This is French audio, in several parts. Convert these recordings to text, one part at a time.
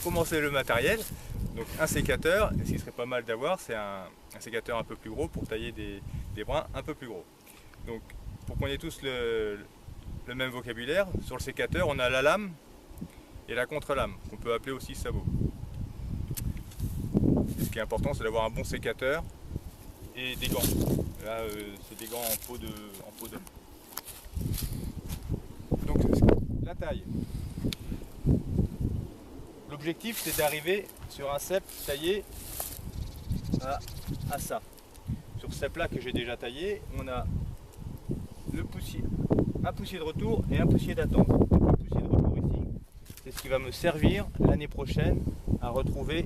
commencer le matériel, donc un sécateur, et ce qui serait pas mal d'avoir, c'est un sécateur un peu plus gros pour tailler des brins un peu plus gros. Donc pour qu'on ait tous le même vocabulaire, sur le sécateur on a la lame et la contre-lame, qu'on peut appeler aussi sabot. Ce qui est important, c'est d'avoir un bon sécateur et des gants. Là, c'est des gants en peau d'homme. Donc la taille. L'objectif, c'est d'arriver sur un cep taillé à ça. Sur ce cep là que j'ai déjà taillé, on a le poussier, un poussier de retour et un poussier d'attente. Le poussier de retour ici, c'est ce qui va me servir l'année prochaine à retrouver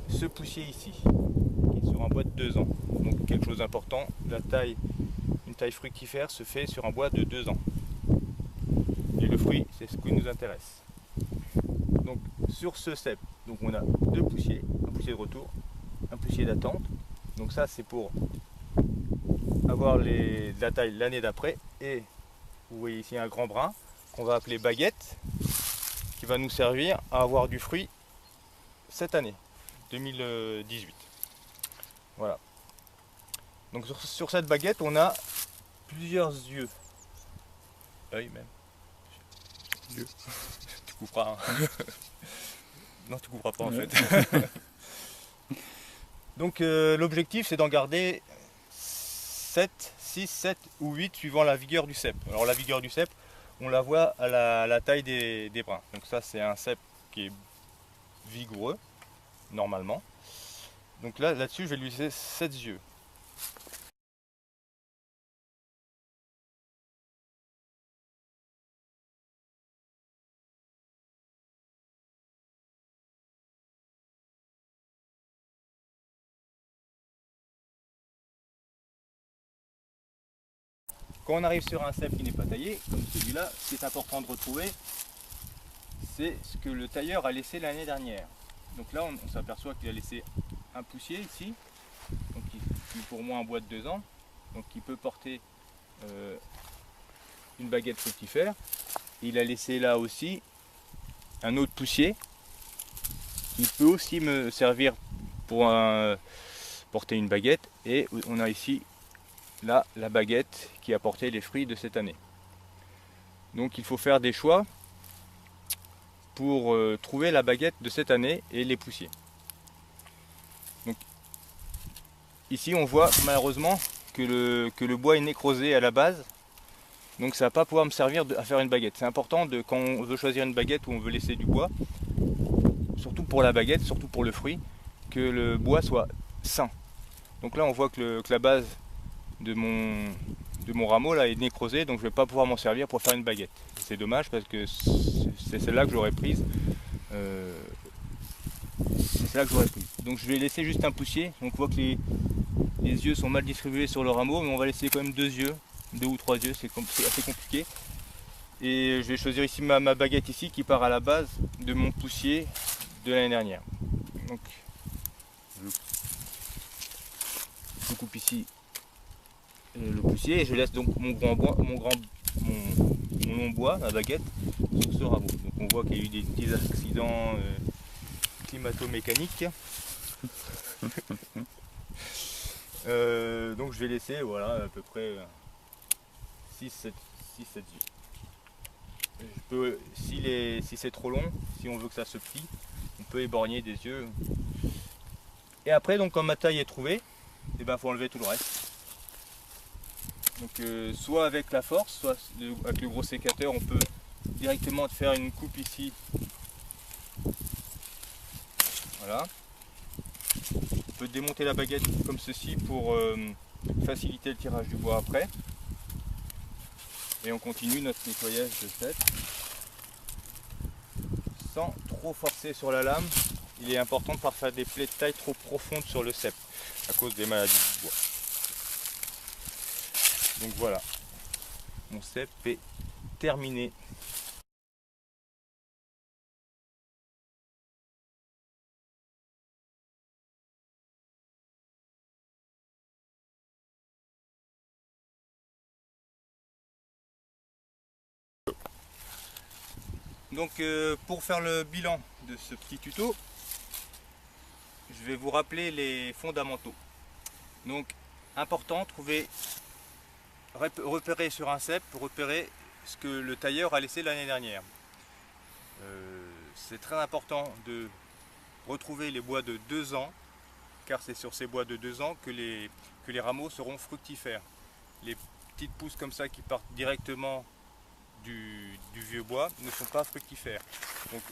ce poussier ici, qui est sur un bois de 2 ans. Donc quelque chose d'important, une taille fructifère se fait sur un bois de 2 ans. Et le fruit, c'est ce qui nous intéresse. Donc sur ce cep, donc on a 2 poussiers, un poussier de retour, un poussier d'attente. Donc ça c'est pour avoir la taille l'année d'après. Et vous voyez ici un grand brin qu'on va appeler baguette, qui va nous servir à avoir du fruit cette année, 2018. Voilà. Donc sur cette baguette, on a plusieurs yeux. Œil même. Yeux. Tu couperas. Hein. Non, tu couperas pas en fait. Donc l'objectif, c'est d'en garder 7, 6, 7 ou 8 suivant la vigueur du cep. Alors la vigueur du cep, on la voit à la taille des brins. Donc ça, c'est un cep qui est vigoureux, normalement. Donc là-dessus, je vais lui laisser 7 yeux. Quand on arrive sur un cep qui n'est pas taillé, comme celui-là, ce qui est important de retrouver, c'est ce que le tailleur a laissé l'année dernière. Donc là, on s'aperçoit qu'il a laissé un poussier ici, donc qui est pour moi un bois de 2 ans, donc qui peut porter une baguette fructifère. Il a laissé là aussi un autre poussier qui peut aussi me servir pour porter une baguette. Et on a ici là la baguette qui a porté les fruits de cette année. Donc il faut faire des choix pour trouver la baguette de cette année et les poussiers. Donc ici on voit malheureusement que le bois est nécrosé à la base. Donc ça ne va pas pouvoir me servir à faire une baguette. C'est important quand on veut choisir une baguette où on veut laisser du bois, surtout pour la baguette, surtout pour le fruit, que le bois soit sain. Donc là on voit que la base de mon rameau là est nécrosée, donc je ne vais pas pouvoir m'en servir pour faire une baguette. C'est dommage parce que c'est celle-là que j'aurais prise. Donc je vais laisser juste un poussier. Donc on voit que les yeux sont mal distribués sur le rameau, mais on va laisser quand même 2 yeux. 2 ou 3 yeux, c'est assez compliqué. Et je vais choisir ici ma baguette ici qui part à la base de mon poussier de l'année dernière. Donc je coupe ici le poussier et je laisse donc mon long bois, ma baguette, sur ce rameau. Donc on voit qu'il y a eu des petits accidents climato-mécaniques. Donc je vais laisser voilà, à peu près 6-7 yeux. Si c'est trop long, si on veut que ça se plie, on peut éborgner des yeux. Et après, donc, quand ma taille est trouvée, il faut enlever tout le reste. Donc soit avec la force, soit avec le gros sécateur, on peut directement faire une coupe ici. Voilà. On peut démonter la baguette comme ceci pour faciliter le tirage du bois après. Et on continue notre nettoyage de cep sans trop forcer sur la lame. Il est important de ne pas faire des plaies de taille trop profondes sur le cep à cause des maladies du bois. Donc voilà, mon cep est terminé. Donc pour faire le bilan de ce petit tuto, je vais vous rappeler les fondamentaux. Donc important, repérer sur un cep, repérer ce que le tailleur a laissé l'année dernière. C'est très important de retrouver les bois de 2 ans, car c'est sur ces bois de 2 ans que les rameaux seront fructifères. Les petites pousses comme ça qui partent directement du vieux bois ne sont pas fructifères. Donc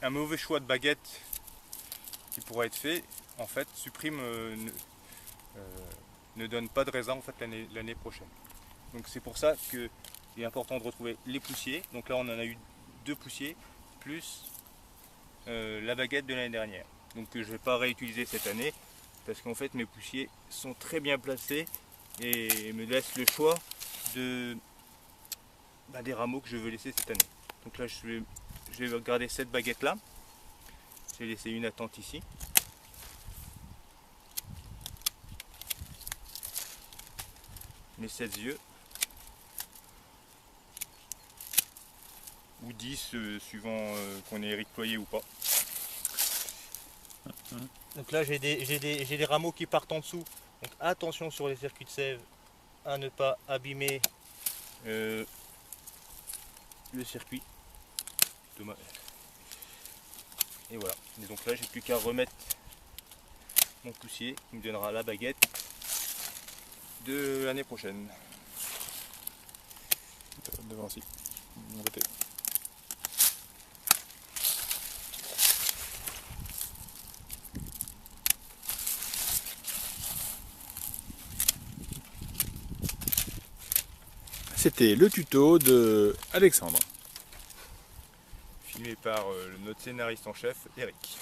un mauvais choix de baguette qui pourrait être fait, en fait, ne donne pas de raisin en fait, l'année prochaine. Donc c'est pour ça qu'il est important de retrouver les poussiers. Donc là on en a eu 2 poussiers, plus la baguette de l'année dernière. Donc je ne vais pas réutiliser cette année, parce qu'en fait mes poussiers sont très bien placés et me laissent le choix des rameaux que je veux laisser cette année. Donc là je vais garder cette baguette là. J'ai laissé une attente ici. Mes 16 yeux. Ou 10 suivant qu'on est récloyé ou pas. Donc là j'ai des rameaux qui partent en dessous. Donc attention sur les circuits de sève à ne pas abîmer le circuit. Et voilà. Et donc là j'ai plus qu'à remettre mon poussier qui me donnera la baguette de l'année prochaine. Devant aussi. De mon côté. C'était le tuto de Alexandre. Filmé par notre scénariste en chef, Eric.